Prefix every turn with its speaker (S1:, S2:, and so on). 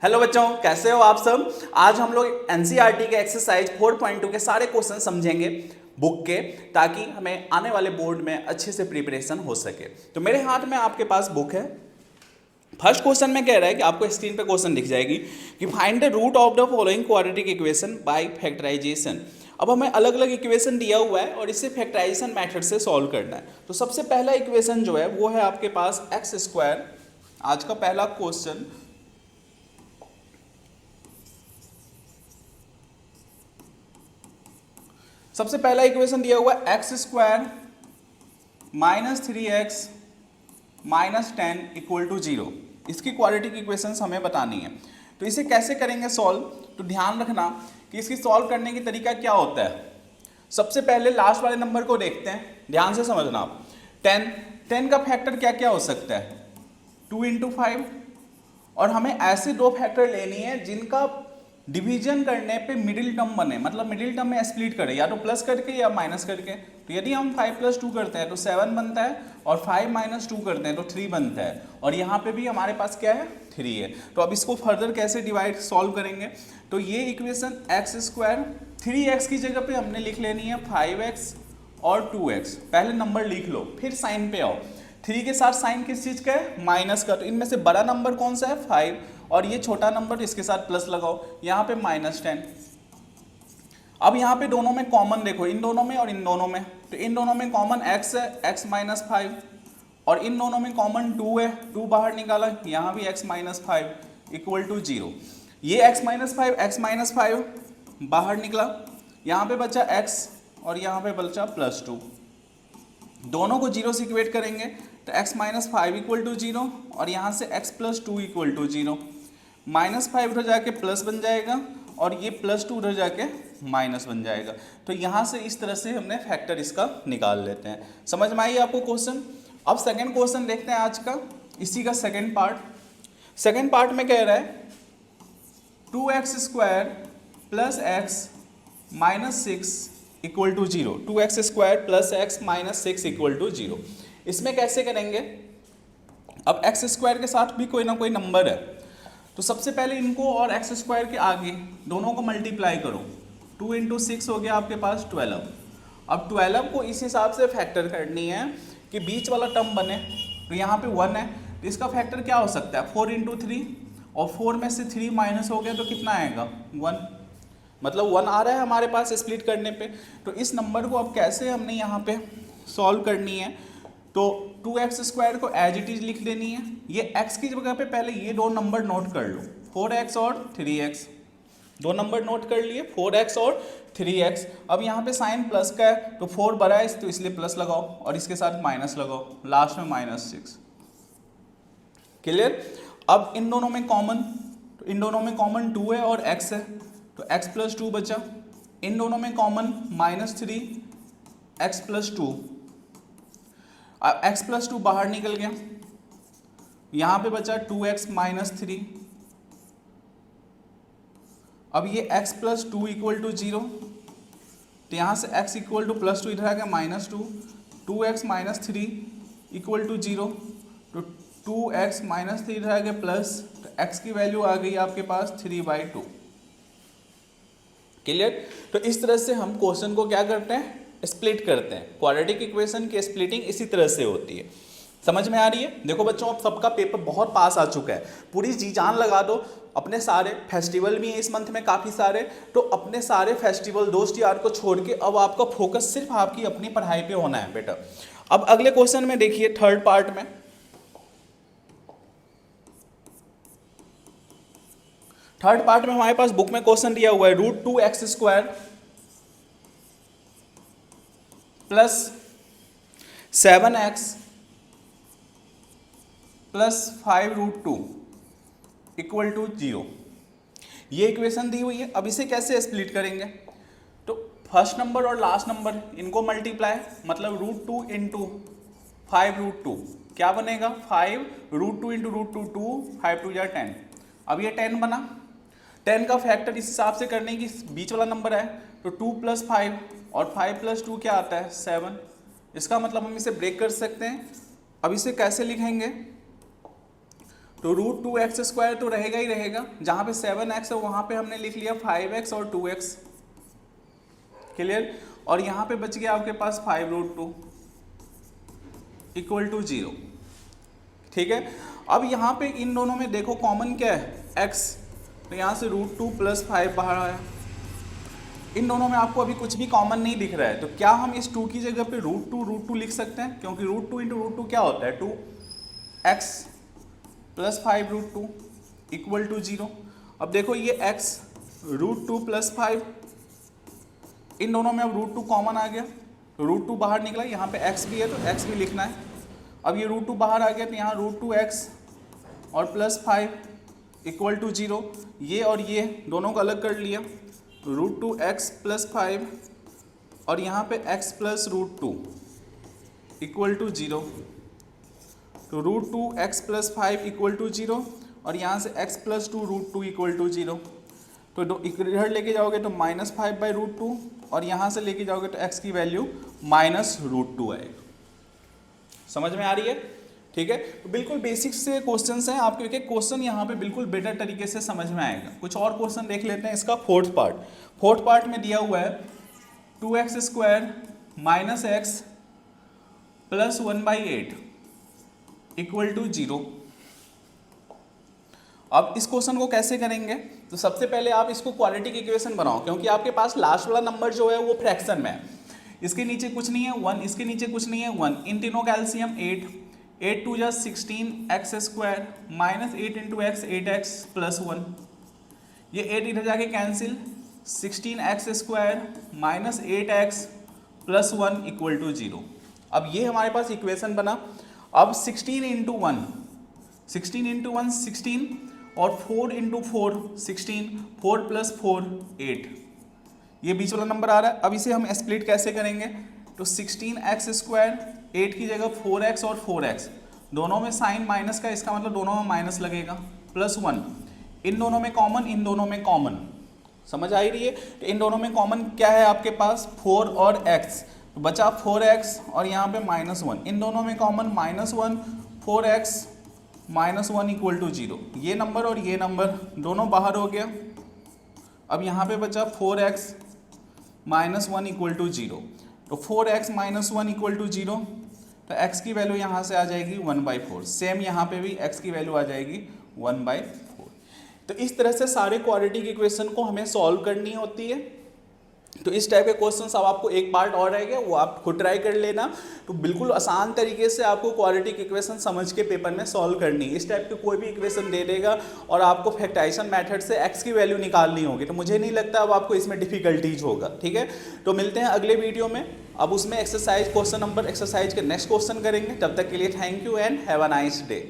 S1: Hello बच्चों, कैसे हो आप सब। आज हम लोग एनसीईआरटी के एक्सरसाइज 4.2 के सारे क्वेश्चन समझेंगे बुक के, ताकि हमें आने वाले बोर्ड में अच्छे से प्रिपरेशन हो सके। तो मेरे हाथ में आपके पास बुक है। फर्स्ट क्वेश्चन में कह रहा है कि आपको स्क्रीन पे क्वेश्चन दिख जाएगी कि find the root of the following quadratic equation by factorization. अब हमें अलग अलग इक्वेशन दिया हुआ है और इसे फैक्टराइजेशन मेथड से सॉल्व करना है। तो सबसे पहला इक्वेशन जो है वो है आपके पास एक्स स्क्वायर। आज का पहला क्वेश्चन, सबसे पहला इक्वेशन दिया हुआ है x square minus 3x minus 10 equal to 0। इसकी क्वाड्रेटिक इक्वेशंस हमें बतानी है। तो इसे कैसे करेंगे सॉल्व, तो ध्यान रखना कि इसकी सॉल्व करने की तरीका क्या होता है। सबसे पहले लास्ट वाले नंबर को देखते हैं, ध्यान से समझना आप। 10 का फैक्टर क्या क्या हो सकता है, 2 इंटू 5। और हमें ऐसे दो फैक्टर लेनी है जिनका डिवीजन करने पे मिडिल टर्म बने, मतलब मिडिल टर्म में स्प्लिट करें, या तो प्लस करके या माइनस करके। तो यदि हम 5 + 2 करते हैं तो 7 बनता है, और 5 - 2 करते हैं तो 3 बनता है, और यहाँ पे भी हमारे पास क्या है, 3 है। तो अब इसको फर्दर कैसे डिवाइड सॉल्व करेंगे, तो ये इक्वेशन एक्स स्क्वायर 3x की जगह पे हमने लिख लेनी है 5x और 2x। पहले नंबर लिख लो, फिर साइन पे आओ। 3 के साथ साइन किस चीज़ का है, माइनस का। तो इनमें से बड़ा नंबर कौन सा है, 5, और ये छोटा नंबर इसके साथ प्लस लगाओ, यहाँ पे -10। अब यहाँ पे दोनों में कॉमन देखो, इन दोनों में और इन दोनों में। तो इन दोनों में कॉमन x है, x - 5, और इन दोनों में कॉमन 2 है, 2 बाहर निकाला, यहाँ भी x - 5 इक्वल टू 0। ये x - 5 बाहर निकला, यहाँ पे बचा x और यहाँ पे बचा +2। दोनों को 0 से इक्वेट करेंगे तो x - 5 इक्वल टू 0, और यहाँ से x + 2 इक्वल टू 0। -5 उधर जाके प्लस बन जाएगा, और ये +2 उधर जाके माइनस बन जाएगा। तो यहाँ से इस तरह से हमने फैक्टर इसका निकाल लेते हैं। समझ में आई आपको क्वेश्चन। अब सेकंड क्वेश्चन देखते हैं आज का, इसी का सेकंड पार्ट। सेकंड पार्ट में कह रहा है 2x² + x - 6 equal to 0। 2x² + x - 6 equal to 0। इसमें कैसे करेंगे, अब x² के साथ भी कोई ना कोई नंबर है, तो सबसे पहले इनको और x² के आगे दोनों को मल्टीप्लाई करो। 2 × 6 हो गया आपके पास 12। अब 12 को इस हिसाब से फैक्टर करनी है कि बीच वाला टर्म बने। तो यहाँ पे 1 है, तो इसका फैक्टर क्या हो सकता है, 4 × 3, और 4 में से 3 माइनस हो गया तो कितना आएगा, 1। मतलब 1 आ रहा है हमारे पास स्प्लिट करने पे। तो इस नंबर को अब कैसे हमने यहाँ पे सॉल्व करनी है, तो 2x² को एज इट इज लिख देनी है। ये x की जगह पे पहले ये दो नंबर नोट कर लो, 4x और 3x। दो नंबर नोट कर लिए, 4x और 3x। अब यहाँ पे साइन प्लस का है, तो 4 बड़ा है तो इसलिए प्लस लगाओ, और इसके साथ माइनस लगाओ, लास्ट में -6। क्लियर। अब इन दोनों में कॉमन, तो इन दोनों में कॉमन 2 है और x है, तो x + 2 बचा। इन दोनों में कॉमन -3, x + 2। अब x + 2 बाहर निकल गया, यहाँ पे बचा 2x - 3। अब ये x + 2 इक्वल टू 0, तो यहाँ से x इक्वल टू +2 इधर आ गया -2, 2x - 3 इक्वल टू 0, तो 2x - 3 इधर आ गया प्लस, तो x की वैल्यू आ गई आपके पास 3/2। क्लियर। तो इस तरह से हम क्वेश्चन को क्या करते हैं, स्प्लिट करते हैं। क्वाड्रेटिक इक्वेशन की स्प्लिटिंग इसी तरह से होती है। समझ में आ रही है। देखो बच्चों, अब सबका पेपर बहुत पास आ चुका है, पूरी जी जान लगा दो। अपने सारे फेस्टिवल भी हैं इस मंथ में काफ़ी सारे, तो अपने सारे फेस्टिवल दोस्त यार को छोड़ के अब आपका फोकस सिर्फ आपकी अपनी पढ़ाई पे होना है बेटा। अब अगले क्वेश्चन में देखिए, थर्ड पार्ट में हमारे पास बुक में क्वेश्चन दिया हुआ है √2x² + 7x + 5√2 इक्वल टू 0। ये इक्वेशन दी हुई है। अब इसे कैसे स्प्लिट करेंगे, तो फर्स्ट नंबर और लास्ट नंबर इनको मल्टीप्लाई, मतलब √2 × 5√2 क्या बनेगा, 5√2 × √2 2, 5 × 2 = 10। अब ये 10 बना। 10 का फैक्टर इस हिसाब से करने की, बीच वाला नंबर है, तो 2 + 5, और 5 + 2 क्या आता है, 7। इसका मतलब हम इसे ब्रेक कर सकते हैं। अब इसे कैसे लिखेंगे, तो रूट 2x² तो रहेगा ही रहेगा, जहाँ पे 7x है वहाँ पे हमने लिख लिया 5x और 2x, क्लियर। और यहाँ पे बच गया आपके पास 5√2 इक्वल टू 0, ठीक है। अब यहाँ पे इन दोनों में देखो कॉमन क्या है, x, तो यहाँ से √2 + 5 बाहर आया। इन दोनों में आपको अभी कुछ भी कॉमन नहीं दिख रहा है, तो क्या हम इस 2 की जगह पे √2 लिख सकते हैं, क्योंकि √2 × √2 क्या होता है 2x + 5√2 इक्वल टू 0। अब देखो ये x √2 + 5, इन दोनों में अब √2 कॉमन आ गया, √2 बाहर निकला, यहाँ पे x भी है तो x भी लिखना है। अब ये √2 बाहर आ गया तो यहाँ √2x और +5 इक्वल टू 0, ये और ये दोनों को अलग कर लिया, √2x + 5 और यहाँ पे x + √2 इक्वल टू 0, तो √2x + 5 इक्वल टू 0 और यहाँ से x + 2 √2 इक्वल टू 0, तो इधर लेके जाओगे तो -5/√2 और यहाँ से लेके जाओगे तो x की वैल्यू -√2 आएगा। समझ में आ रही है, ठीक है। तो बिल्कुल बेसिक से क्वेश्चंस हैं आपके, एक क्वेश्चन यहाँ पे बिल्कुल बेटर तरीके से समझ में आएगा। कुछ और क्वेश्चन देख लेते हैं। इसका फोर्थ पार्ट में दिया हुआ है 2x² - x + 1/8 इक्वल टू 0। अब इस क्वेश्चन को कैसे करेंगे, तो सबसे पहले आप इसको क्वाड्रेटिक इक्वेशन बनाओ, क्योंकि आपके पास लास्ट वाला नंबर जो है वो फ्रैक्शन में है, इसके नीचे कुछ नहीं है 1, इसके नीचे कुछ नहीं है 1, इन तीनों का एलसीएम 8 2 जा 16x² -8 × x 8x + 1, ये 8 इधर जाके cancel, 16x² - 8x + 1 equal to 0। अब ये हमारे पास इक्वेशन बना। अब 16 × 1 16 और 4 × 4 16, 4 + 4 8, ये बीच वाला नंबर आ रहा है। अब इसे हम स्प्लिट कैसे करेंगे, तो 16x², 8 की जगह 4x और 4x, दोनों में साइन माइनस का, इसका मतलब दोनों में माइनस लगेगा, +1, इन दोनों में कॉमन, इन दोनों में कॉमन, समझ आ ही रही है। तो इन दोनों में कॉमन क्या है आपके पास 4 और x, तो बचा 4x और यहाँ पे -1, इन दोनों में कॉमन -1, 4x -1 इक्वल टू 0, ये नंबर और ये नंबर दोनों बाहर हो गया। अब यहाँ पे बचा 4x -1 इक्वल टू 0, तो 4x -1 इक्वल टू 0, तो x की वैल्यू यहाँ से आ जाएगी 1/4, सेम यहाँ पे भी x की वैल्यू आ जाएगी 1/4। तो इस तरह से सारे क्वाड्रेटिक इक्वेशन को हमें सॉल्व करनी होती है। तो इस टाइप के क्वेश्चंस अब आपको एक पार्ट और रह गया, वो आप खुद ट्राई कर लेना। तो बिल्कुल आसान तरीके से आपको क्वाड्रेटिक इक्वेशन समझ के पेपर में सॉल्व करनी है। इस टाइप के कोई भी इक्वेशन दे देगा और आपको फैक्टराइजेशन मेथड से x की वैल्यू निकालनी होगी, तो मुझे नहीं लगता अब आपको इसमें डिफिकल्टीज होगा, ठीक है। तो मिलते हैं अगले वीडियो में, अब उसमें एक्सरसाइज के नेक्स्ट क्वेश्चन करेंगे। तब तक के लिए thank you and have a nice day.